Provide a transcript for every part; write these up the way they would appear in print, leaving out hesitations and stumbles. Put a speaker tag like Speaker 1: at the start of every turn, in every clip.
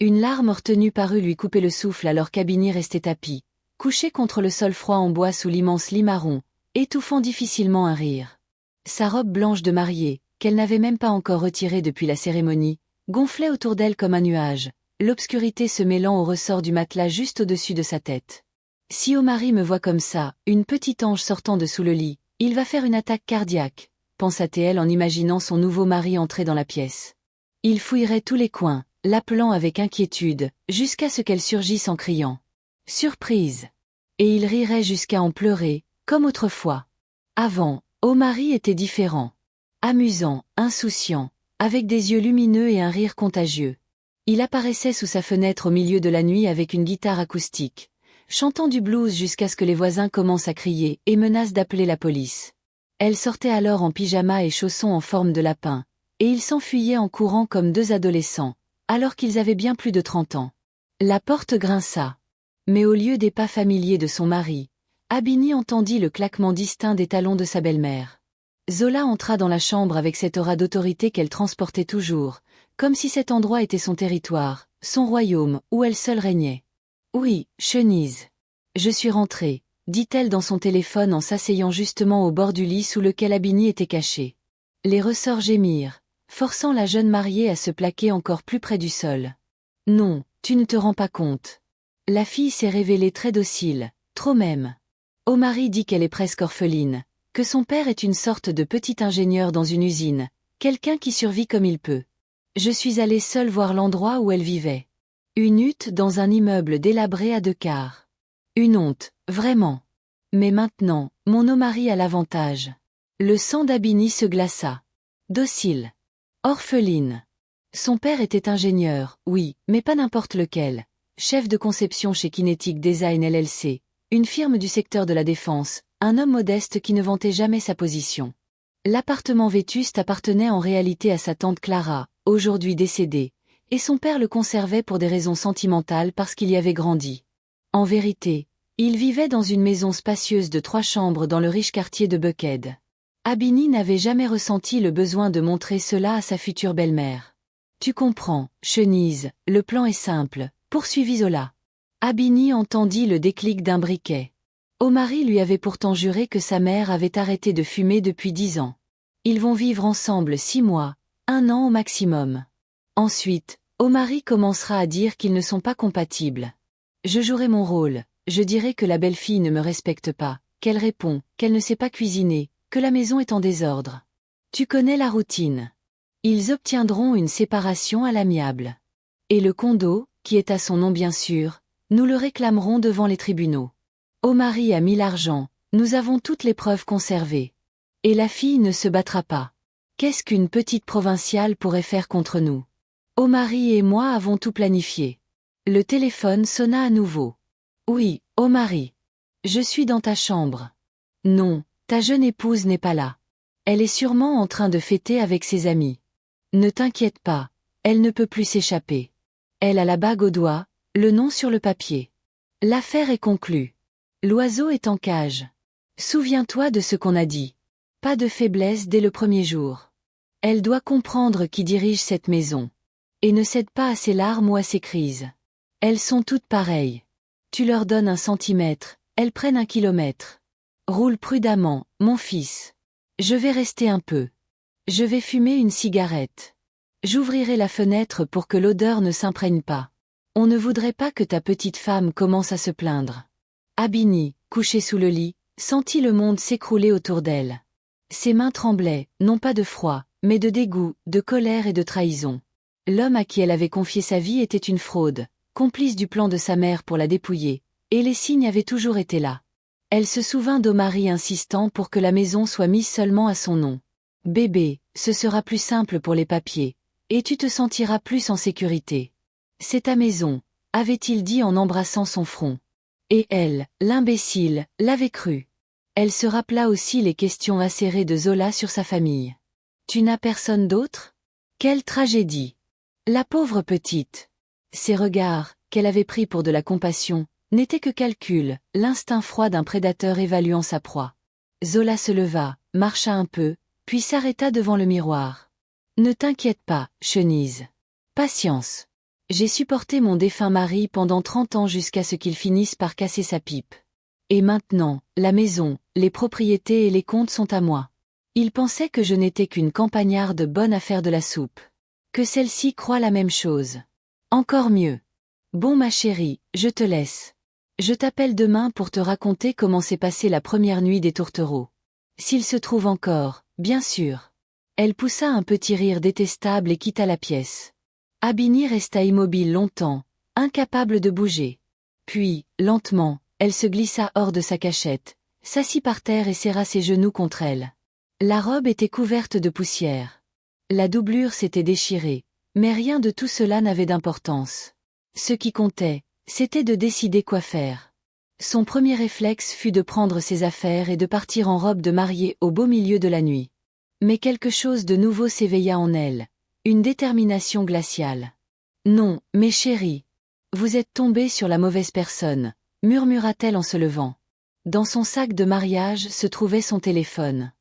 Speaker 1: Une larme retenue parut lui couper le souffle alors qu'Abini restait tapis, couché contre le sol froid en bois sous l'immense lit marron, étouffant difficilement un rire. Sa robe blanche de mariée, qu'elle n'avait même pas encore retirée depuis la cérémonie, gonflait autour d'elle comme un nuage, l'obscurité se mêlant au ressort du matelas juste au-dessus de sa tête. Si Omari me voit comme ça, une petite ange sortant de sous le lit, il va faire une attaque cardiaque, pensa-t-elle en imaginant son nouveau mari entrer dans la pièce. Il fouillerait tous les coins, l'appelant avec inquiétude, jusqu'à ce qu'elle surgisse en criant. Surprise! Et il rirait jusqu'à en pleurer, comme autrefois. Avant, Omari était différent. Amusant, insouciant, avec des yeux lumineux et un rire contagieux. Il apparaissait sous sa fenêtre au milieu de la nuit avec une guitare acoustique, chantant du blues jusqu'à ce que les voisins commencent à crier et menacent d'appeler la police. Elle sortait alors en pyjama et chaussons en forme de lapin, et ils s'enfuyaient en courant comme deux adolescents, alors qu'ils avaient bien plus de 30 ans. La porte grinça. Mais au lieu des pas familiers de son mari, Abini entendit le claquement distinct des talons de sa belle-mère. Zola entra dans la chambre avec cette aura d'autorité qu'elle transportait toujours, comme si cet endroit était son territoire, son royaume, où elle seule régnait. « Oui, Chenise. Je suis rentrée », dit-elle dans son téléphone en s'asseyant justement au bord du lit sous lequel Abini était caché. Les ressorts gémirent, forçant la jeune mariée à se plaquer encore plus près du sol. « Non, tu ne te rends pas compte. » La fille s'est révélée très docile, trop même. Omari dit qu'elle est presque orpheline, que son père est une sorte de petit ingénieur dans une usine, quelqu'un qui survit comme il peut. Je suis allée seule voir l'endroit où elle vivait. Une hutte dans un immeuble délabré à 2 quarts. Une honte, vraiment. Mais maintenant, mon Omari a l'avantage. Le sang d'Abini se glaça. Docile. Orpheline. Son père était ingénieur, oui, mais pas n'importe lequel. Chef de conception chez Kinetic Design LLC, une firme du secteur de la défense, un homme modeste qui ne vantait jamais sa position. L'appartement vétuste appartenait en réalité à sa tante Clara, aujourd'hui décédée, et son père le conservait pour des raisons sentimentales parce qu'il y avait grandi. En vérité, il vivait dans une maison spacieuse de 3 chambres dans le riche quartier de Buckhead. Abini n'avait jamais ressenti le besoin de montrer cela à sa future belle-mère. « Tu comprends, Chenise, le plan est simple », poursuivit Zola. Abini entendit le déclic d'un briquet. Omari lui avait pourtant juré que sa mère avait arrêté de fumer depuis 10 ans. Ils vont vivre ensemble 6 mois, 1 an au maximum. Ensuite, Omari commencera à dire qu'ils ne sont pas compatibles. Je jouerai mon rôle, je dirai que la belle-fille ne me respecte pas, qu'elle répond, qu'elle ne sait pas cuisiner, que la maison est en désordre. Tu connais la routine. Ils obtiendront une séparation à l'amiable. Et le condo, qui est à son nom bien sûr, nous le réclamerons devant les tribunaux. Omari a mis l'argent, nous avons toutes les preuves conservées. Et la fille ne se battra pas. Qu'est-ce qu'une petite provinciale pourrait faire contre nous? Omari et moi avons tout planifié. Le téléphone sonna à nouveau. Oui, Omari. Je suis dans ta chambre. Non, ta jeune épouse n'est pas là. Elle est sûrement en train de fêter avec ses amis. Ne t'inquiète pas, elle ne peut plus s'échapper. Elle a la bague au doigt, le nom sur le papier. L'affaire est conclue. L'oiseau est en cage. Souviens-toi de ce qu'on a dit. Pas de faiblesse dès le premier jour. Elle doit comprendre qui dirige cette maison. Et ne cède pas à ses larmes ou à ses crises. Elles sont toutes pareilles. Tu leur donnes 1 centimètre, elles prennent 1 kilomètre. Roule prudemment, mon fils. Je vais rester un peu. Je vais fumer une cigarette. J'ouvrirai la fenêtre pour que l'odeur ne s'imprègne pas. On ne voudrait pas que ta petite femme commence à se plaindre. Abini, couchée sous le lit, sentit le monde s'écrouler autour d'elle. Ses mains tremblaient, non pas de froid, mais de dégoût, de colère et de trahison. L'homme à qui elle avait confié sa vie était une fraude, complice du plan de sa mère pour la dépouiller, et les signes avaient toujours été là. Elle se souvint d'Omari insistant pour que la maison soit mise seulement à son nom. « Bébé, ce sera plus simple pour les papiers, et tu te sentiras plus en sécurité. C'est ta maison », avait-il dit en embrassant son front. Et elle, l'imbécile, l'avait cru. Elle se rappela aussi les questions acérées de Zola sur sa famille. « Tu n'as personne d'autre ? Quelle tragédie ! La pauvre petite !» Ses regards, qu'elle avait pris pour de la compassion, n'étaient que calcul, l'instinct froid d'un prédateur évaluant sa proie. Zola se leva, marcha un peu, puis s'arrêta devant le miroir. « Ne t'inquiète pas, Chenise. Patience. J'ai supporté mon défunt mari pendant 30 ans jusqu'à ce qu'il finisse par casser sa pipe. Et maintenant, la maison, les propriétés et les comptes sont à moi. Il pensait que je n'étais qu'une campagnarde bonne à faire de la soupe. Que celle-ci croit la même chose. Encore mieux. Bon ma chérie, je te laisse. Je t'appelle demain pour te raconter comment s'est passée la première nuit des tourtereaux. S'il se trouve encore, bien sûr. Elle poussa un petit rire détestable et quitta la pièce. Abini resta immobile longtemps, incapable de bouger. Puis, lentement, elle se glissa hors de sa cachette, s'assit par terre et serra ses genoux contre elle. La robe était couverte de poussière. La doublure s'était déchirée, mais rien de tout cela n'avait d'importance. Ce qui comptait, c'était de décider quoi faire. Son premier réflexe fut de prendre ses affaires et de partir en robe de mariée au beau milieu de la nuit. Mais quelque chose de nouveau s'éveilla en elle, une détermination glaciale. « Non, mes chéris. Vous êtes tombés sur la mauvaise personne », murmura-t-elle en se levant. Dans son sac de mariage se trouvait son téléphone.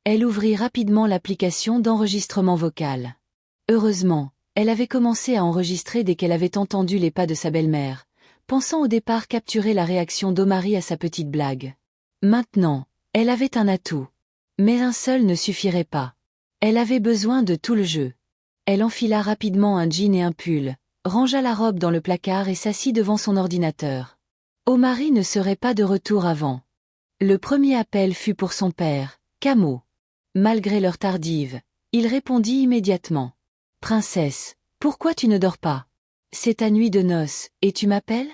Speaker 1: Elle ouvrit rapidement l'application d'enregistrement vocal. Heureusement, elle avait commencé à enregistrer dès qu'elle avait entendu les pas de sa belle-mère, pensant au départ capturer la réaction d'Omari à sa petite blague. Maintenant, elle avait un atout. Mais un seul ne suffirait pas. Elle avait besoin de tout le jeu. Elle enfila rapidement un jean et un pull, rangea la robe dans le placard et s'assit devant son ordinateur. Omari ne serait pas de retour avant. Le premier appel fut pour son père, Camo. Malgré l'heure tardive, il répondit immédiatement. « Princesse, pourquoi tu ne dors pas? C'est ta nuit de noces, et tu m'appelles »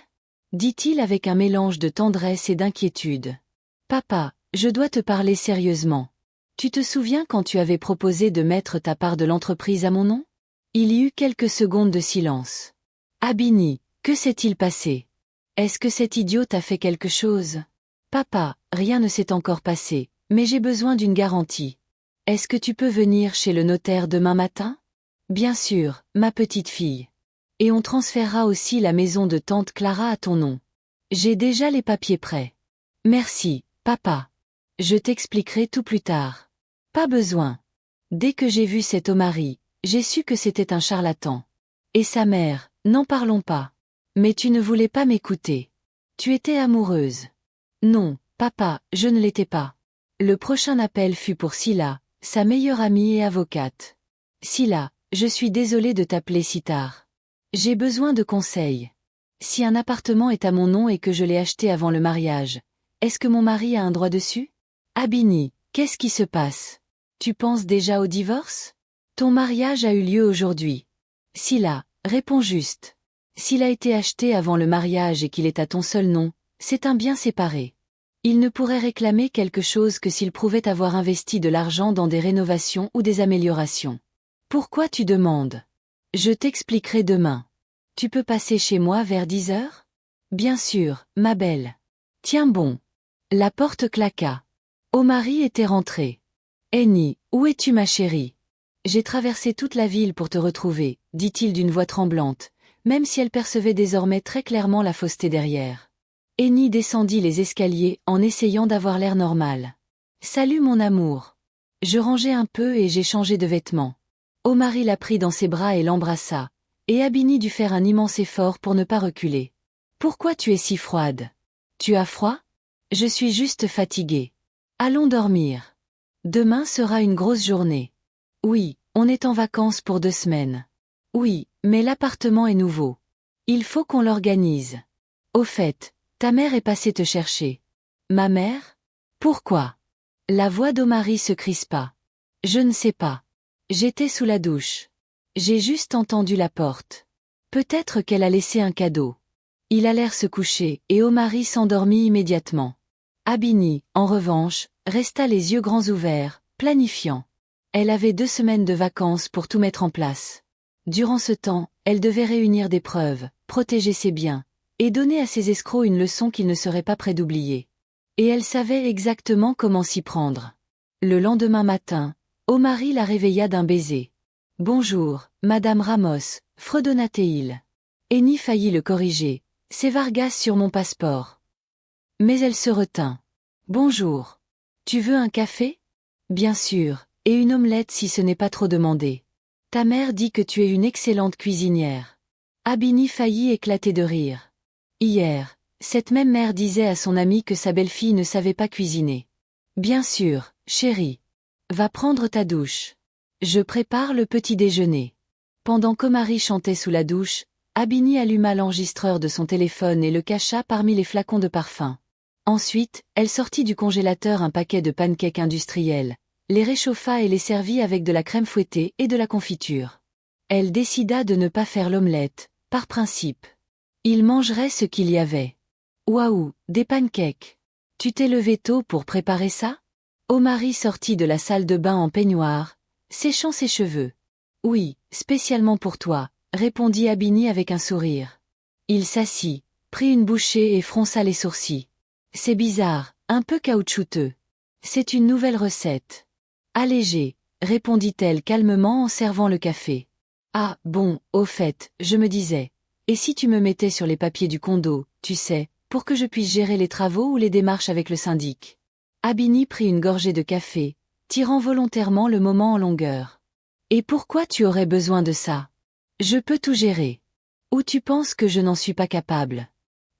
Speaker 1: dit-il avec un mélange de tendresse et d'inquiétude. « Papa, je dois te parler sérieusement. Tu te souviens quand tu avais proposé de mettre ta part de l'entreprise à mon nom ?» Il y eut quelques secondes de silence. « Abini, que s'est-il passé? Est-ce que cet idiot t'a fait quelque chose ?»« Papa, rien ne s'est encore passé, mais j'ai besoin d'une garantie. Est-ce que tu peux venir chez le notaire demain matin ? » « Bien sûr, ma petite fille. Et on transférera aussi la maison de tante Clara à ton nom. J'ai déjà les papiers prêts. »« Merci, papa. Je t'expliquerai tout plus tard. »« Pas besoin. Dès que j'ai vu cet Omari, j'ai su que c'était un charlatan. Et sa mère, n'en parlons pas. Mais tu ne voulais pas m'écouter. Tu étais amoureuse. »« Non, papa, je ne l'étais pas. » Le prochain appel fut pour Scylla, sa meilleure amie et avocate. « Scylla, je suis désolée de t'appeler si tard. J'ai besoin de conseils. Si un appartement est à mon nom et que je l'ai acheté avant le mariage, est-ce que mon mari a un droit dessus ? Abini, qu'est-ce qui se passe ? Tu penses déjà au divorce ? Ton mariage a eu lieu aujourd'hui. Scylla, réponds juste. S'il a été acheté avant le mariage et qu'il est à ton seul nom, c'est un bien séparé. Il ne pourrait réclamer quelque chose que s'il prouvait avoir investi de l'argent dans des rénovations ou des améliorations. Pourquoi tu demandes ? Je t'expliquerai demain. Tu peux passer chez moi vers 10 heures ? Bien sûr, ma belle. Tiens bon. La porte claqua. Omari était rentré. Henny, où es-tu ma chérie ? J'ai traversé toute la ville pour te retrouver, dit-il d'une voix tremblante, même si elle percevait désormais très clairement la fausseté derrière. Henny descendit les escaliers en essayant d'avoir l'air normal. Salut mon amour. Je rangeais un peu et j'ai changé de vêtements. Omari la prit dans ses bras et l'embrassa, et Abini dut faire un immense effort pour ne pas reculer. Pourquoi tu es si froide ? Tu as froid ? Je suis juste fatiguée. Allons dormir. Demain sera une grosse journée. Oui, on est en vacances pour 2 semaines. Oui, mais l'appartement est nouveau. Il faut qu'on l'organise. Au fait, ta mère est passée te chercher. Ma mère ? Pourquoi ? La voix d'Omari se crispa. Je ne sais pas. J'étais sous la douche. J'ai juste entendu la porte. Peut-être qu'elle a laissé un cadeau. Ils allèrent se coucher et Omari s'endormit immédiatement. Abini, en revanche, resta les yeux grands ouverts, planifiant. Elle avait 2 semaines de vacances pour tout mettre en place. Durant ce temps, elle devait réunir des preuves, protéger ses biens, et donner à ses escrocs une leçon qu'ils ne seraient pas près d'oublier. Et elle savait exactement comment s'y prendre. Le lendemain matin, Omari la réveilla d'un baiser. « Bonjour, Madame Ramos, fredonna-t-il. Henny faillit le corriger. « C'est Vargas sur mon passeport. » Mais elle se retint. « Bonjour. Tu veux un café ? » Bien sûr, et une omelette si ce n'est pas trop demandé. Ta mère dit que tu es une excellente cuisinière. Abini faillit éclater de rire. Hier, cette même mère disait à son amie que sa belle-fille ne savait pas cuisiner. Bien sûr, chérie. Va prendre ta douche. Je prépare le petit déjeuner. Pendant qu'Omari chantait sous la douche, Abini alluma l'enregistreur de son téléphone et le cacha parmi les flacons de parfum. Ensuite, elle sortit du congélateur un paquet de pancakes industriels, les réchauffa et les servit avec de la crème fouettée et de la confiture. Elle décida de ne pas faire l'omelette, par principe. Il mangerait ce qu'il y avait. Waouh, des pancakes. Tu t'es levé tôt pour préparer ça? Omari sortit de la salle de bain en peignoir, séchant ses cheveux. Oui, spécialement pour toi, répondit Abini avec un sourire. Il s'assit, prit une bouchée et fronça les sourcils. C'est bizarre, un peu caoutchouteux. C'est une nouvelle recette. Allégé, répondit-elle calmement en servant le café. Ah, bon, au fait, je me disais. Et si tu me mettais sur les papiers du condo, tu sais, pour que je puisse gérer les travaux ou les démarches avec le syndic. Abini prit une gorgée de café, tirant volontairement le moment en longueur. Et pourquoi tu aurais besoin de ça? Je peux tout gérer. Ou tu penses que je n'en suis pas capable?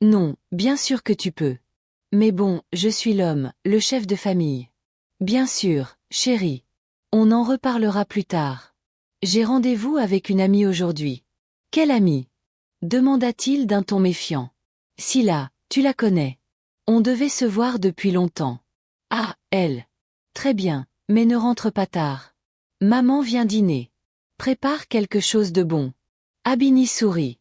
Speaker 1: Non, bien sûr que tu peux. Mais bon, je suis l'homme, le chef de famille. Bien sûr, chérie. On en reparlera plus tard. J'ai rendez-vous avec une amie aujourd'hui. Quelle amie? Demanda-t-il d'un ton méfiant. Scylla, tu la connais. On devait se voir depuis longtemps. Ah, elle. Très bien, mais ne rentre pas tard. Maman vient dîner. Prépare quelque chose de bon. Abini sourit.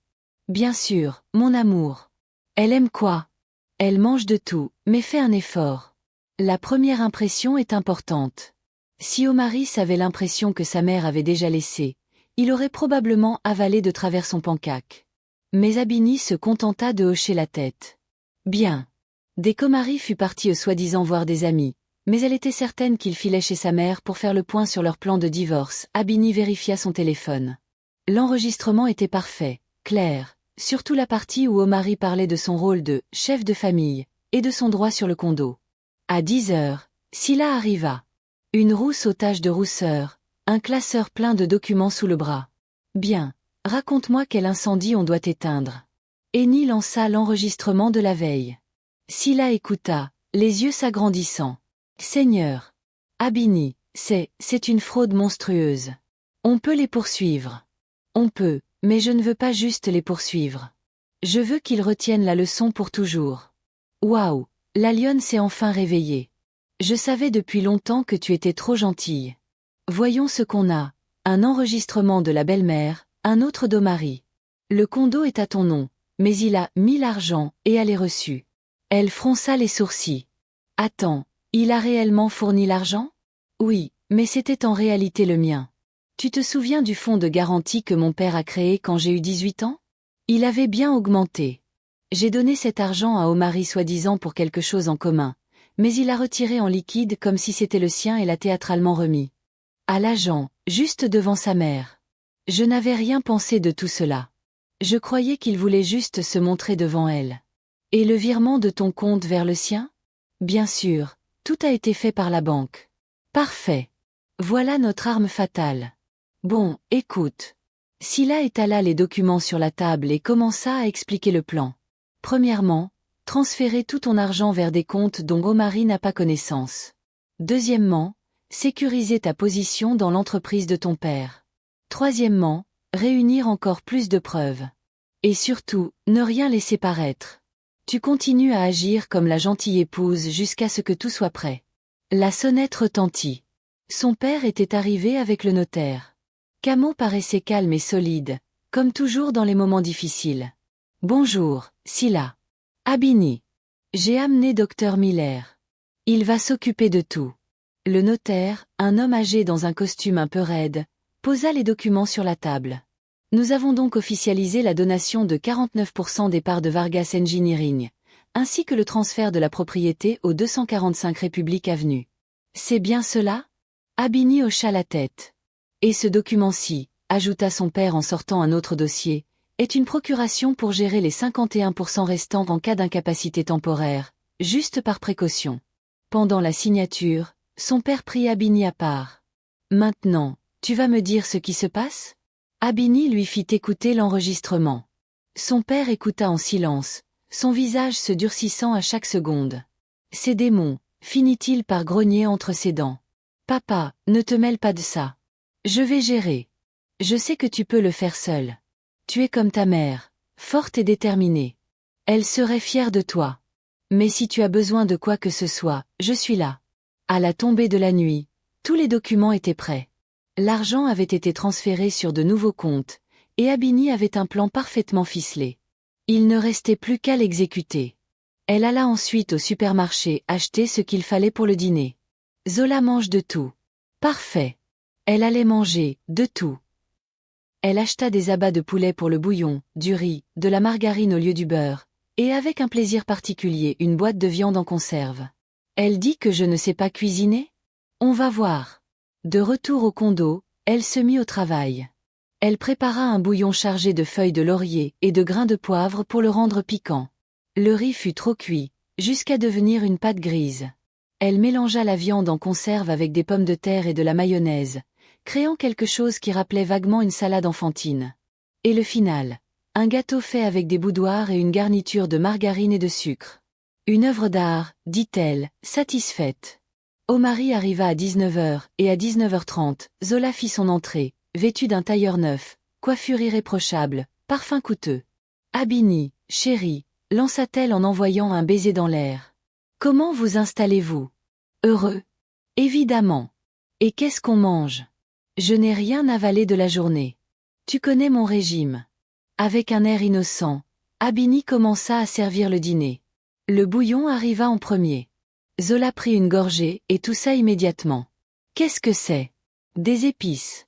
Speaker 1: Bien sûr, mon amour. Elle aime quoi? Elle mange de tout, mais fait un effort. La première impression est importante. Si Omaris avait l'impression que sa mère avait déjà laissé, il aurait probablement avalé de travers son pancaque. Mais Abini se contenta de hocher la tête. Bien. Dès qu'Omari fut parti au soi-disant voir des amis, mais elle était certaine qu'il filait chez sa mère pour faire le point sur leur plan de divorce, Abini vérifia son téléphone. L'enregistrement était parfait, clair, surtout la partie où Omari parlait de son rôle de « chef de famille » et de son droit sur le condo. À 10 heures, Scylla arriva. Une rousse aux taches de rousseur, un classeur plein de documents sous le bras. Bien, raconte-moi quel incendie on doit éteindre. Eni lança l'enregistrement de la veille. Scylla écouta, les yeux s'agrandissant. Seigneur. Abini, c'est une fraude monstrueuse. On peut les poursuivre. On peut, mais je ne veux pas juste les poursuivre. Je veux qu'ils retiennent la leçon pour toujours. Waouh, la lionne s'est enfin réveillée. Je savais depuis longtemps que tu étais trop gentille. Voyons ce qu'on a. Un enregistrement de la belle-mère, un autre d'Omari. Le condo est à ton nom, mais il a mis l'argent et elle est reçue. Elle fronça les sourcils. Attends, il a réellement fourni l'argent? Oui, mais c'était en réalité le mien. Tu te souviens du fonds de garantie que mon père a créé quand j'ai eu 18 ans? Il avait bien augmenté. J'ai donné cet argent à Omari soi-disant pour quelque chose en commun, mais il l'a retiré en liquide comme si c'était le sien et l'a théâtralement remis. À l'agent, juste devant sa mère. Je n'avais rien pensé de tout cela. Je croyais qu'il voulait juste se montrer devant elle. Et le virement de ton compte vers le sien? Bien sûr, tout a été fait par la banque. Parfait. Voilà notre arme fatale. Bon, écoute. Scylla étala les documents sur la table et commença à expliquer le plan. Premièrement, transférer tout ton argent vers des comptes dont Omari n'a pas connaissance. Deuxièmement, sécuriser ta position dans l'entreprise de ton père. Troisièmement, réunir encore plus de preuves. Et surtout, ne rien laisser paraître. Tu continues à agir comme la gentille épouse jusqu'à ce que tout soit prêt. La sonnette retentit. Son père était arrivé avec le notaire. Camo paraissait calme et solide, comme toujours dans les moments difficiles. Bonjour, Scylla. Abini. J'ai amené Dr Miller. Il va s'occuper de tout. Le notaire, un homme âgé dans un costume un peu raide, posa les documents sur la table. Nous avons donc officialisé la donation de 49% des parts de Vargas Engineering, ainsi que le transfert de la propriété au 245 République Avenue. C'est bien cela? Abini hocha la tête. Et ce document-ci, ajouta son père en sortant un autre dossier, est une procuration pour gérer les 51% restants en cas d'incapacité temporaire, juste par précaution. Pendant la signature, son père prit Abini à part. Maintenant, tu vas me dire ce qui se passe? Abini lui fit écouter l'enregistrement. Son père écouta en silence, son visage se durcissant à chaque seconde. Ces démons, finit-il par grogner entre ses dents. Papa, ne te mêle pas de ça. Je vais gérer. Je sais que tu peux le faire seul. Tu es comme ta mère, forte et déterminée. Elle serait fière de toi. Mais si tu as besoin de quoi que ce soit, je suis là. À la tombée de la nuit, tous les documents étaient prêts. L'argent avait été transféré sur de nouveaux comptes, et Abini avait un plan parfaitement ficelé. Il ne restait plus qu'à l'exécuter. Elle alla ensuite au supermarché acheter ce qu'il fallait pour le dîner. Zola mange de tout. Parfait. Elle allait manger, de tout. Elle acheta des abats de poulet pour le bouillon, du riz, de la margarine au lieu du beurre, et avec un plaisir particulier une boîte de viande en conserve. Elle dit que je ne sais pas cuisiner? On va voir. De retour au condo, elle se mit au travail. Elle prépara un bouillon chargé de feuilles de laurier et de grains de poivre pour le rendre piquant. Le riz fut trop cuit, jusqu'à devenir une pâte grise. Elle mélangea la viande en conserve avec des pommes de terre et de la mayonnaise, créant quelque chose qui rappelait vaguement une salade enfantine. Et le final, un gâteau fait avec des boudoirs et une garniture de margarine et de sucre. Une œuvre d'art, dit-elle, satisfaite. Omari arriva à 19h, et à 19h30, Zola fit son entrée, vêtue d'un tailleur neuf, coiffure irréprochable, parfum coûteux. Abini, chérie, lança-t-elle en envoyant un baiser dans l'air. Comment vous installez-vous? Heureux? Évidemment. Et qu'est-ce qu'on mange? Je n'ai rien avalé de la journée. Tu connais mon régime. Avec un air innocent, Abini commença à servir le dîner. Le bouillon arriva en premier. Zola prit une gorgée et toussa immédiatement. Qu'est-ce que c'est? Des épices.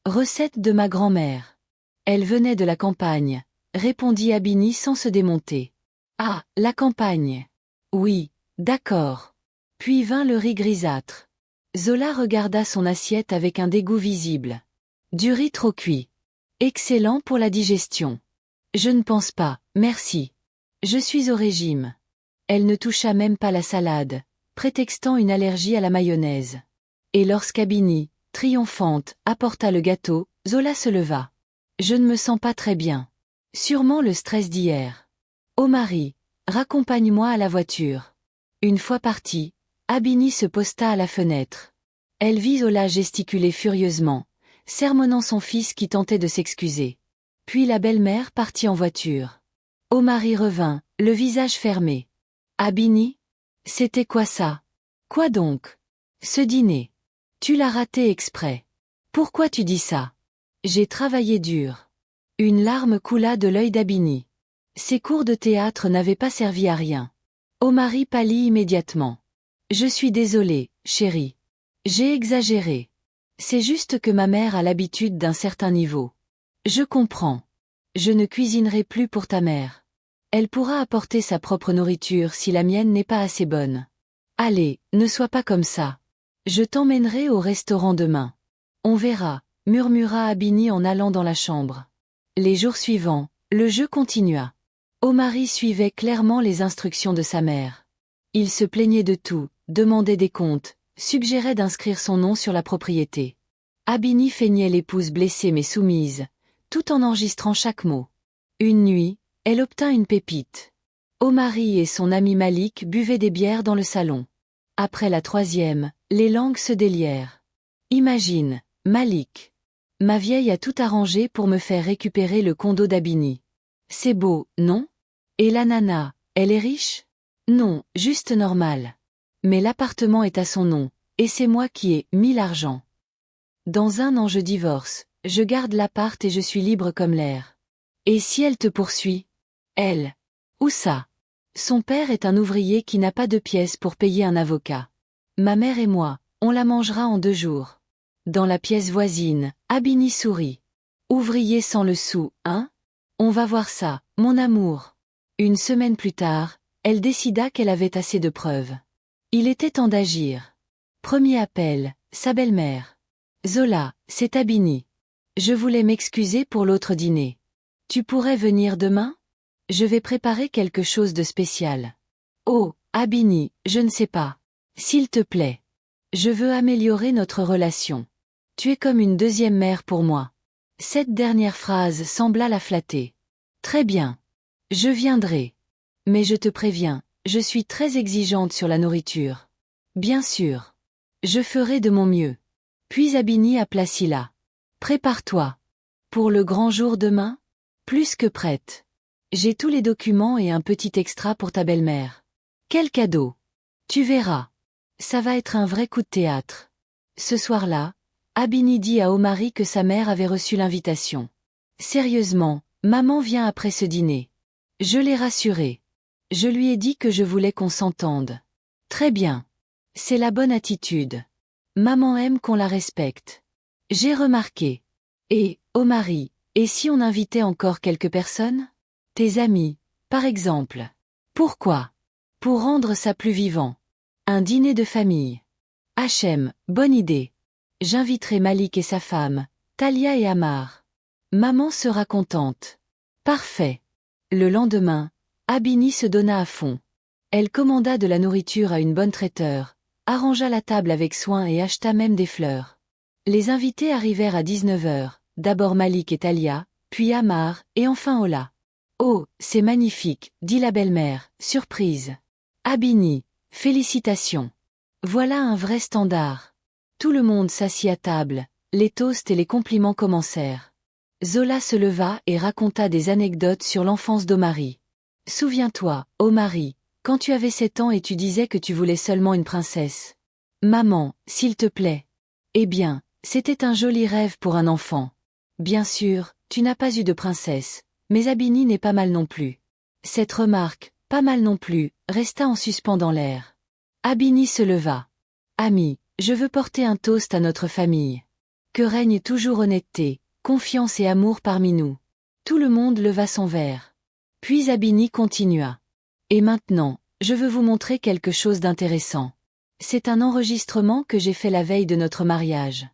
Speaker 1: Recette de ma grand-mère. Elle venait de la campagne, répondit Abini sans se démonter. Ah, la campagne. Oui, d'accord. Puis vint le riz grisâtre. Zola regarda son assiette avec un dégoût visible. Du riz trop cuit. Excellent pour la digestion. Je ne pense pas, merci. Je suis au régime. Elle ne toucha même pas la salade, prétextant une allergie à la mayonnaise. Et lorsqu'Abini, triomphante, apporta le gâteau, Zola se leva. Je ne me sens pas très bien. Sûrement le stress d'hier. Omari, raccompagne-moi à la voiture. Une fois partie, Abini se posta à la fenêtre. Elle vit Zola gesticuler furieusement, sermonnant son fils qui tentait de s'excuser. Puis la belle-mère partit en voiture. Omari revint, le visage fermé. Abini? C'était quoi ça? Quoi donc? Ce dîner. Tu l'as raté exprès. Pourquoi tu dis ça? J'ai travaillé dur. Une larme coula de l'œil d'Abini. Ses cours de théâtre n'avaient pas servi à rien. Omari pâlit immédiatement. Je suis désolée, chérie. J'ai exagéré. C'est juste que ma mère a l'habitude d'un certain niveau. Je comprends. Je ne cuisinerai plus pour ta mère. Elle pourra apporter sa propre nourriture si la mienne n'est pas assez bonne. Allez, ne sois pas comme ça. Je t'emmènerai au restaurant demain. On verra, murmura Abini en allant dans la chambre. Les jours suivants, le jeu continua. Omari suivait clairement les instructions de sa mère. Il se plaignait de tout, demandait des comptes, suggérait d'inscrire son nom sur la propriété. Abini feignait l'épouse blessée mais soumise, tout en enregistrant chaque mot. Une nuit, elle obtint une pépite. Omari et son ami Malik buvaient des bières dans le salon. Après la troisième, les langues se délièrent. Imagine, Malik. Ma vieille a tout arrangé pour me faire récupérer le condo d'Abini. C'est beau, non? Et la nana, elle est riche? Non, juste normale. Mais l'appartement est à son nom, et c'est moi qui ai mis l'argent. Dans 1 an je divorce, je garde l'appart et je suis libre comme l'air. Et si elle te poursuit? Elle. Où ça? Son père est un ouvrier qui n'a pas de pièces pour payer un avocat. Ma mère et moi, on la mangera en 2 jours. Dans la pièce voisine, Abini sourit. Ouvrier sans le sou, hein? On va voir ça, mon amour. Une semaine plus tard, elle décida qu'elle avait assez de preuves. Il était temps d'agir. Premier appel, sa belle-mère. Zola, c'est Abini. Je voulais m'excuser pour l'autre dîner. Tu pourrais venir demain? Je vais préparer quelque chose de spécial. Oh, Abini, je ne sais pas. S'il te plaît. Je veux améliorer notre relation. Tu es comme une deuxième mère pour moi. Cette dernière phrase sembla la flatter. Très bien. Je viendrai. Mais je te préviens, je suis très exigeante sur la nourriture. Bien sûr. Je ferai de mon mieux. Puis Abini appela Sila. Prépare-toi. Pour le grand jour demain? Plus que prête. J'ai tous les documents et un petit extra pour ta belle-mère. Quel cadeau! Tu verras. Ça va être un vrai coup de théâtre. Ce soir-là, Abini dit à Omari que sa mère avait reçu l'invitation. Sérieusement, maman vient après ce dîner. Je l'ai rassurée. Je lui ai dit que je voulais qu'on s'entende. Très bien. C'est la bonne attitude. Maman aime qu'on la respecte. J'ai remarqué. Et, Omari, et si on invitait encore quelques personnes? Tes amis, par exemple. Pourquoi? Pour rendre ça plus vivant. Un dîner de famille. Hachem, bonne idée. J'inviterai Malik et sa femme, Talia et Amar. Maman sera contente. Parfait. Le lendemain, Abini se donna à fond. Elle commanda de la nourriture à une bonne traiteur, arrangea la table avec soin et acheta même des fleurs. Les invités arrivèrent à 19 heures, d'abord Malik et Talia, puis Amar, et enfin Ola. Oh, c'est magnifique, dit la belle-mère, surprise. Abini, félicitations. Voilà un vrai standard. Tout le monde s'assit à table, les toasts et les compliments commencèrent. Zola se leva et raconta des anecdotes sur l'enfance d'Omari. Souviens-toi, Omari, quand tu avais 7 ans et tu disais que tu voulais seulement une princesse. Maman, s'il te plaît. Eh bien, c'était un joli rêve pour un enfant. Bien sûr, tu n'as pas eu de princesse, mais Abini n'est pas mal non plus. Cette remarque, pas mal non plus, resta en suspens dans l'air. Abini se leva. Ami, je veux porter un toast à notre famille. Que règne toujours honnêteté, confiance et amour parmi nous. Tout le monde leva son verre. Puis Abini continua. Et maintenant, je veux vous montrer quelque chose d'intéressant. C'est un enregistrement que j'ai fait la veille de notre mariage.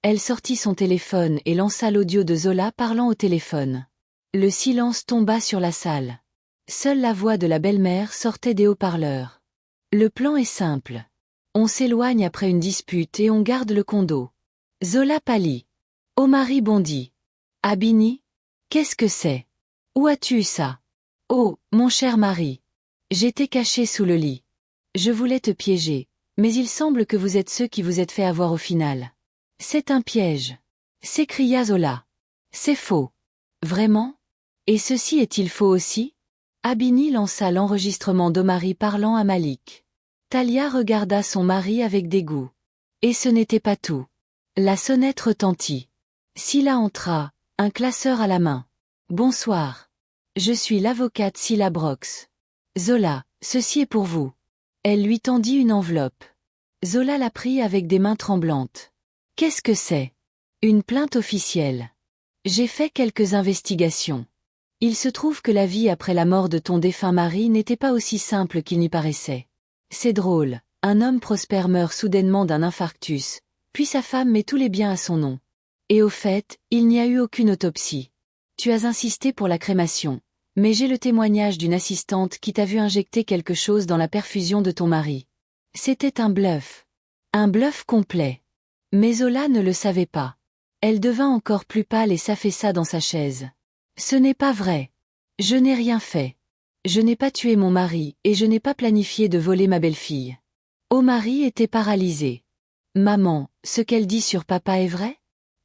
Speaker 1: Elle sortit son téléphone et lança l'audio de Zola parlant au téléphone. Le silence tomba sur la salle. Seule la voix de la belle-mère sortait des haut-parleurs. Le plan est simple. On s'éloigne après une dispute et on garde le condo. Zola pâlit. Omari bondit. Abini? Qu'est-ce que c'est? Où as-tu eu ça? Oh, mon cher mari. J'étais caché sous le lit. Je voulais te piéger, mais il semble que vous êtes ceux qui vous êtes fait avoir au final. C'est un piège. S'écria Zola. C'est faux. Vraiment? Et ceci est-il faux aussi? Abini lança l'enregistrement d'Omari parlant à Malik. Talia regarda son mari avec dégoût. Et ce n'était pas tout. La sonnette retentit. Sila entra, un classeur à la main. Bonsoir. Je suis l'avocate Sila Brox. Zola, ceci est pour vous. Elle lui tendit une enveloppe. Zola la prit avec des mains tremblantes. Qu'est-ce que c'est? Une plainte officielle. J'ai fait quelques investigations. Il se trouve que la vie après la mort de ton défunt mari n'était pas aussi simple qu'il n'y paraissait. C'est drôle, un homme prospère meurt soudainement d'un infarctus, puis sa femme met tous les biens à son nom. Et au fait, il n'y a eu aucune autopsie. Tu as insisté pour la crémation, mais j'ai le témoignage d'une assistante qui t'a vu injecter quelque chose dans la perfusion de ton mari. C'était un bluff. Un bluff complet. Mais Zola ne le savait pas. Elle devint encore plus pâle et s'affaissa dans sa chaise. Ce n'est pas vrai. Je n'ai rien fait. Je n'ai pas tué mon mari et je n'ai pas planifié de voler ma belle-fille. Omari était paralysé. Maman, ce qu'elle dit sur papa est vrai?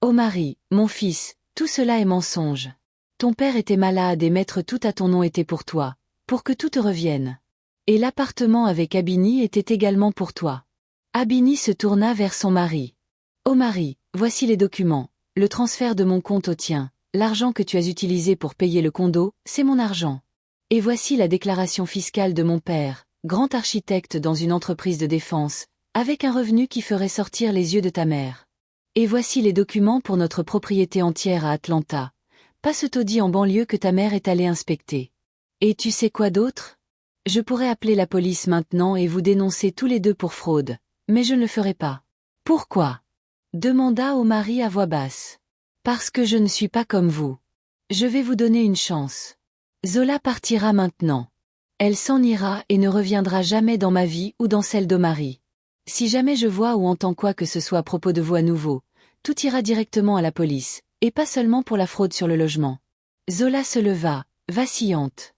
Speaker 1: Omari, mon fils, tout cela est mensonge. Ton père était malade et mettre tout à ton nom était pour toi, pour que tout te revienne. Et l'appartement avec Abini était également pour toi. Abini se tourna vers son mari. Omari, voici les documents, le transfert de mon compte au tien, l'argent que tu as utilisé pour payer le condo, c'est mon argent. Et voici la déclaration fiscale de mon père, grand architecte dans une entreprise de défense, avec un revenu qui ferait sortir les yeux de ta mère. Et voici les documents pour notre propriété entière à Atlanta, pas ce taudis en banlieue que ta mère est allée inspecter. Et tu sais quoi d'autre? Je pourrais appeler la police maintenant et vous dénoncer tous les deux pour fraude, mais je ne le ferai pas. Pourquoi? Demanda Omari à voix basse. Parce que je ne suis pas comme vous. Je vais vous donner une chance. Zola partira maintenant. Elle s'en ira et ne reviendra jamais dans ma vie ou dans celle d'Omari. Si jamais je vois ou entends quoi que ce soit à propos de vous à nouveau, tout ira directement à la police, et pas seulement pour la fraude sur le logement. Zola se leva, vacillante.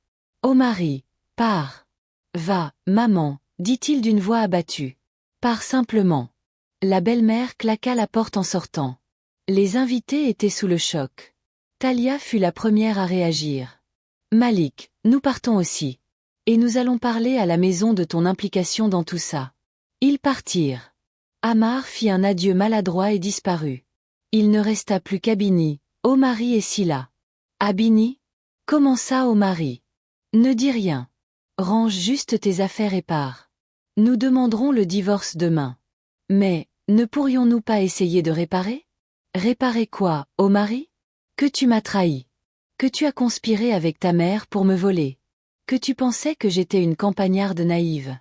Speaker 1: Omari, pars. Va, maman, dit-il d'une voix abattue. Pars simplement. La belle-mère claqua la porte en sortant. Les invités étaient sous le choc. Talia fut la première à réagir. Malik, nous partons aussi. Et nous allons parler à la maison de ton implication dans tout ça. Ils partirent. Ammar fit un adieu maladroit et disparut. Il ne resta plus qu'Abini, Omari et Sila. Abini? Comment ça, Omari? Ne dis rien. Range juste tes affaires et pars. Nous demanderons le divorce demain. Mais, ne pourrions-nous pas essayer de réparer? Réparer quoi, Omari? Que tu m'as trahi. Que tu as conspiré avec ta mère pour me voler. Que tu pensais que j'étais une campagnarde naïve.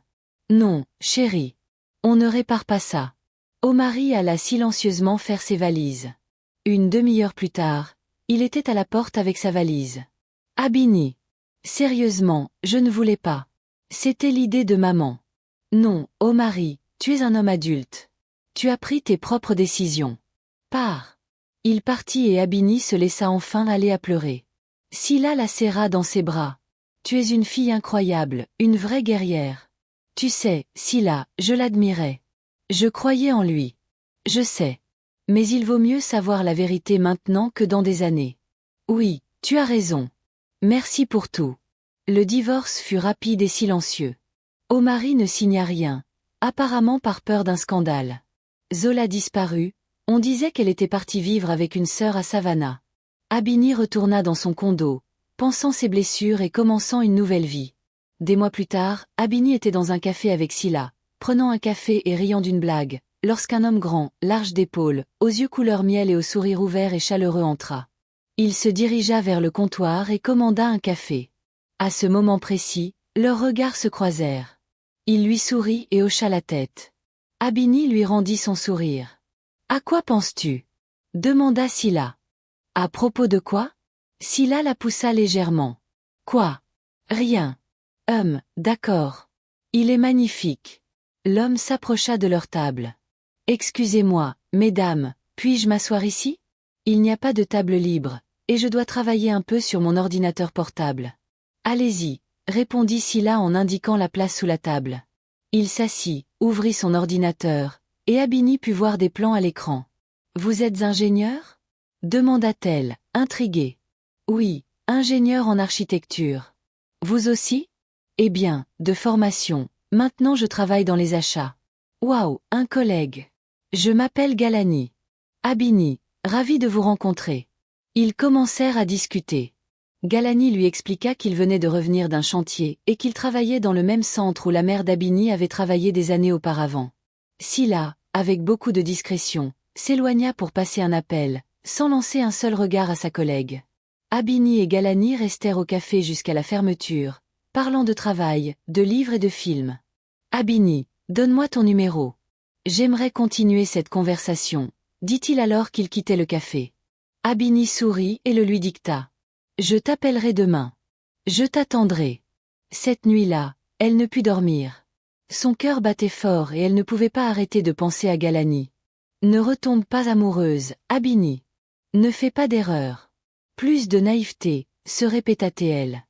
Speaker 1: Non, chérie. On ne répare pas ça. Omari alla silencieusement faire ses valises. Une demi-heure plus tard, il était à la porte avec sa valise. Abini. Sérieusement, je ne voulais pas. C'était l'idée de maman. Non, Omari, tu es un homme adulte. Tu as pris tes propres décisions. Pars. Il partit et Abini se laissa enfin aller à pleurer. Sila la serra dans ses bras. Tu es une fille incroyable, une vraie guerrière. Tu sais, Sila, je l'admirais. Je croyais en lui. Je sais. Mais il vaut mieux savoir la vérité maintenant que dans des années. Oui, tu as raison. Merci pour tout. Le divorce fut rapide et silencieux. Omari ne signa rien, apparemment par peur d'un scandale. Zola disparut, on disait qu'elle était partie vivre avec une sœur à Savannah. Abini retourna dans son condo, pansant ses blessures et commençant une nouvelle vie. Des mois plus tard, Abini était dans un café avec Sila, prenant un café et riant d'une blague, lorsqu'un homme grand, large d'épaules, aux yeux couleur miel et au sourire ouvert et chaleureux entra. Il se dirigea vers le comptoir et commanda un café. À ce moment précis, leurs regards se croisèrent. Il lui sourit et hocha la tête. Abini lui rendit son sourire. « À quoi penses-tu » demanda Sila. « À propos de quoi » Sila la poussa légèrement. « Quoi » ? « Rien. »« D'accord. Il est magnifique. » L'homme s'approcha de leur table. « Excusez-moi, mesdames, puis-je m'asseoir ici ? Il n'y a pas de table libre, et je dois travailler un peu sur mon ordinateur portable. »« Allez-y. » répondit Sila en indiquant la place sous la table. Il s'assit, ouvrit son ordinateur, et Abini put voir des plans à l'écran. « Vous êtes ingénieur » demanda-t-elle, intriguée. « Oui, ingénieur en architecture. »« Vous aussi ?»« Eh bien, de formation, maintenant je travaille dans les achats. »« Waouh, un collègue. Je m'appelle Galani. »« Abini, ravi de vous rencontrer. » Ils commencèrent à discuter. Galani lui expliqua qu'il venait de revenir d'un chantier et qu'il travaillait dans le même centre où la mère d'Abini avait travaillé des années auparavant. Sila, avec beaucoup de discrétion, s'éloigna pour passer un appel, sans lancer un seul regard à sa collègue. Abini et Galani restèrent au café jusqu'à la fermeture, parlant de travail, de livres et de films. « Abini, donne-moi ton numéro. J'aimerais continuer cette conversation, » dit-il alors qu'il quittait le café. Abini sourit et le lui dicta. « Je t'appellerai demain. Je t'attendrai. » Cette nuit-là, elle ne put dormir. Son cœur battait fort et elle ne pouvait pas arrêter de penser à Galani. « Ne retombe pas amoureuse, Abini. Ne fais pas d'erreur. » Plus de naïveté, se répéta-t-elle.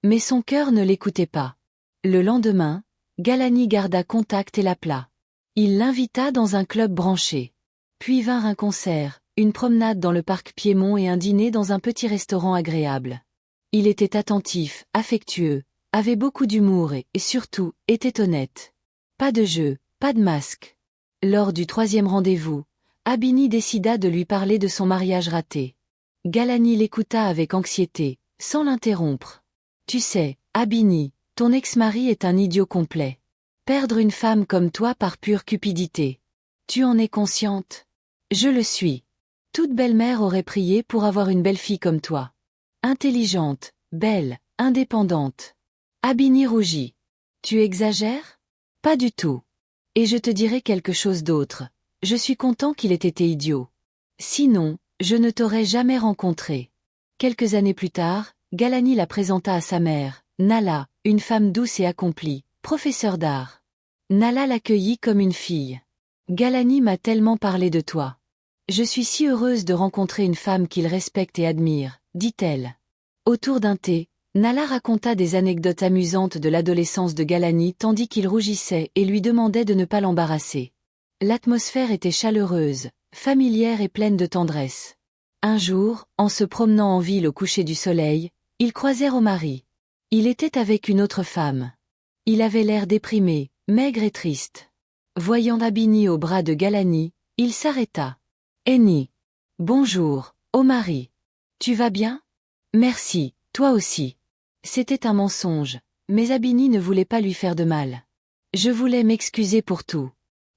Speaker 1: Mais son cœur ne l'écoutait pas. Le lendemain, Galani garda contact et l'appela. Il l'invita dans un club branché. Puis vinrent un concert, une promenade dans le parc Piémont et un dîner dans un petit restaurant agréable. Il était attentif, affectueux, avait beaucoup d'humour et, surtout, était honnête. Pas de jeu, pas de masque. Lors du 3e rendez-vous, Abini décida de lui parler de son mariage raté. Galani l'écouta avec anxiété, sans l'interrompre. « Tu sais, Abini, ton ex-mari est un idiot complet. Perdre une femme comme toi par pure cupidité. Tu en es consciente ? Je le suis. Toute belle-mère aurait prié pour avoir une belle-fille comme toi. Intelligente, belle, indépendante. » Abini rougit. « Tu exagères ? Pas du tout. Et je te dirai quelque chose d'autre. Je suis content qu'il ait été idiot. Sinon, je ne t'aurais jamais rencontré. » Quelques années plus tard, Galani la présenta à sa mère, Nala, une femme douce et accomplie, professeure d'art. Nala l'accueillit comme une fille. « Galani m'a tellement parlé de toi. Je suis si heureuse de rencontrer une femme qu'il respecte et admire, dit-elle. Autour d'un thé, Nala raconta des anecdotes amusantes de l'adolescence de Galani tandis qu'il rougissait et lui demandait de ne pas l'embarrasser. L'atmosphère était chaleureuse, familière et pleine de tendresse. Un jour, en se promenant en ville au coucher du soleil, ils croisèrent Omari. Il était avec une autre femme. Il avait l'air déprimé, maigre et triste. Voyant Abini au bras de Galani, il s'arrêta. « Eni. Bonjour, Omari. Tu vas bien ? Merci, toi aussi. » C'était un mensonge, mais Abini ne voulait pas lui faire de mal. Je voulais m'excuser pour tout.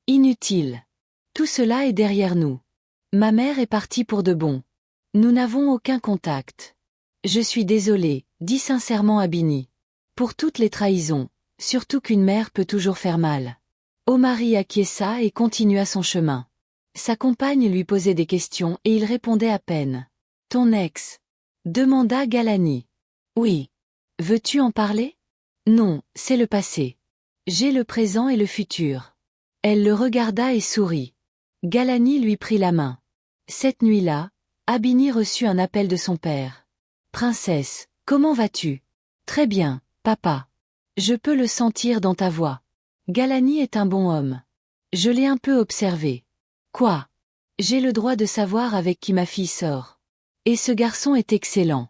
Speaker 1: Inutile. Tout cela est derrière nous. Ma mère est partie pour de bon. Nous n'avons aucun contact. Je suis désolé, dit sincèrement Abini. Pour toutes les trahisons, surtout qu'une mère peut toujours faire mal. Omari acquiesça et continua son chemin. Sa compagne lui posait des questions et il répondait à peine. « Ton ex ?» demanda Galani. « Oui. Veux-tu en parler ? Non, c'est le passé. J'ai le présent et le futur. » Elle le regarda et sourit. Galani lui prit la main. Cette nuit-là, Abini reçut un appel de son père. « Princesse, comment vas-tu ? » « Très bien, papa. Je peux le sentir dans ta voix. Galani est un bon homme. Je l'ai un peu observé. Quoi ? J'ai le droit de savoir avec qui ma fille sort. Et ce garçon est excellent.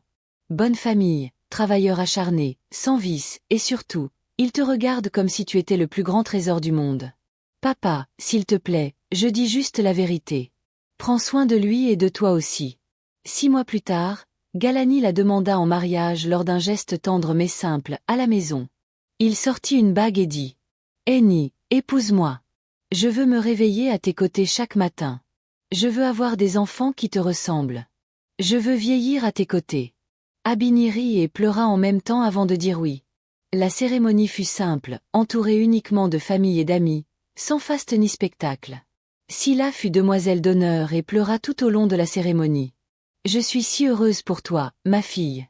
Speaker 1: Bonne famille, travailleur acharné, sans vice, et surtout, il te regarde comme si tu étais le plus grand trésor du monde. Papa, s'il te plaît, je dis juste la vérité. Prends soin de lui et de toi aussi. 6 mois plus tard, Galani la demanda en mariage lors d'un geste tendre mais simple, à la maison. Il sortit une bague et dit « Eni, épouse-moi. Je veux me réveiller à tes côtés chaque matin. Je veux avoir des enfants qui te ressemblent. Je veux vieillir à tes côtés. » Abini rit et pleura en même temps avant de dire oui. La cérémonie fut simple, entourée uniquement de famille et d'amis, sans faste ni spectacle. Silla fut demoiselle d'honneur et pleura tout au long de la cérémonie. « Je suis si heureuse pour toi, ma fille. »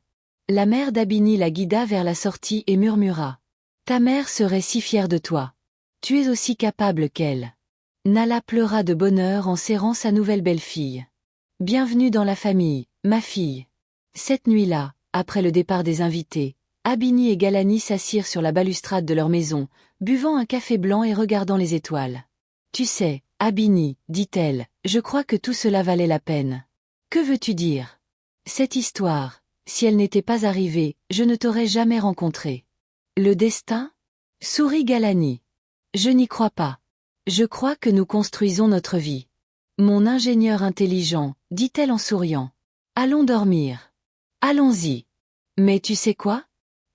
Speaker 1: La mère d'Abini la guida vers la sortie et murmura. « Ta mère serait si fière de toi. Tu es aussi capable qu'elle. » Nala pleura de bonheur en serrant sa nouvelle belle-fille. « Bienvenue dans la famille, ma fille. » Cette nuit-là, après le départ des invités, Abini et Galani s'assirent sur la balustrade de leur maison, buvant un café blanc et regardant les étoiles. « Tu sais, Abini, dit-elle, je crois que tout cela valait la peine. Que veux-tu dire ? Cette histoire, si elle n'était pas arrivée, je ne t'aurais jamais rencontré. Le destin ? Sourit Galani. Je n'y crois pas. Je crois que nous construisons notre vie. Mon ingénieur intelligent, dit-elle en souriant. Allons dormir. Allons-y. Mais tu sais quoi ?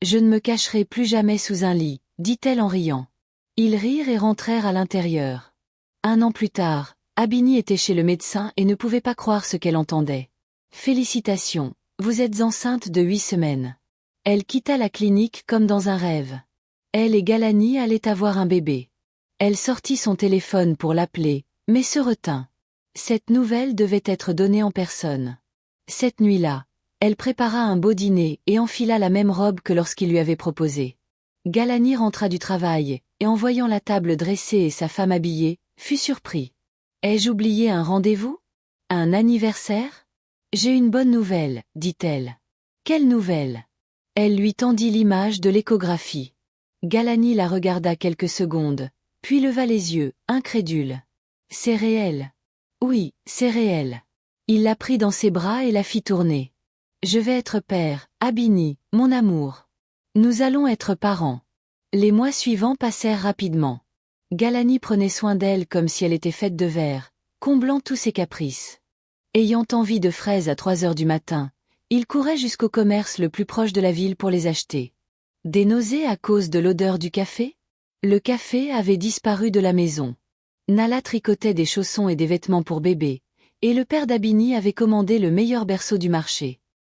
Speaker 1: Je ne me cacherai plus jamais sous un lit, dit-elle en riant. Ils rirent et rentrèrent à l'intérieur. 1 an plus tard, Abini était chez le médecin et ne pouvait pas croire ce qu'elle entendait. Félicitations, vous êtes enceinte de 8 semaines. Elle quitta la clinique comme dans un rêve. Elle et Galani allaient avoir un bébé. Elle sortit son téléphone pour l'appeler, mais se retint. Cette nouvelle devait être donnée en personne. Cette nuit-là, elle prépara un beau dîner et enfila la même robe que lorsqu'il lui avait proposé. Galani rentra du travail, et en voyant la table dressée et sa femme habillée, fut surpris. « Ai-je oublié un rendez-vous ? Un anniversaire ? J'ai une bonne nouvelle, dit-elle. Quelle nouvelle ? Elle lui tendit l'image de l'échographie. Galani la regarda quelques secondes, puis leva les yeux, incrédule. C'est réel. Oui, c'est réel. Il la prit dans ses bras et la fit tourner. Je vais être père, Abini, mon amour. Nous allons être parents. Les mois suivants passèrent rapidement. Galani prenait soin d'elle comme si elle était faite de verre, comblant tous ses caprices. Ayant envie de fraises à 3 heures du matin, il courait jusqu'au commerce le plus proche de la ville pour les acheter. Des nausées à cause de l'odeur du café ? Le café avait disparu de la maison. Nala tricotait des chaussons et des vêtements pour bébé, et le père d'Abini avait commandé le meilleur berceau du marché.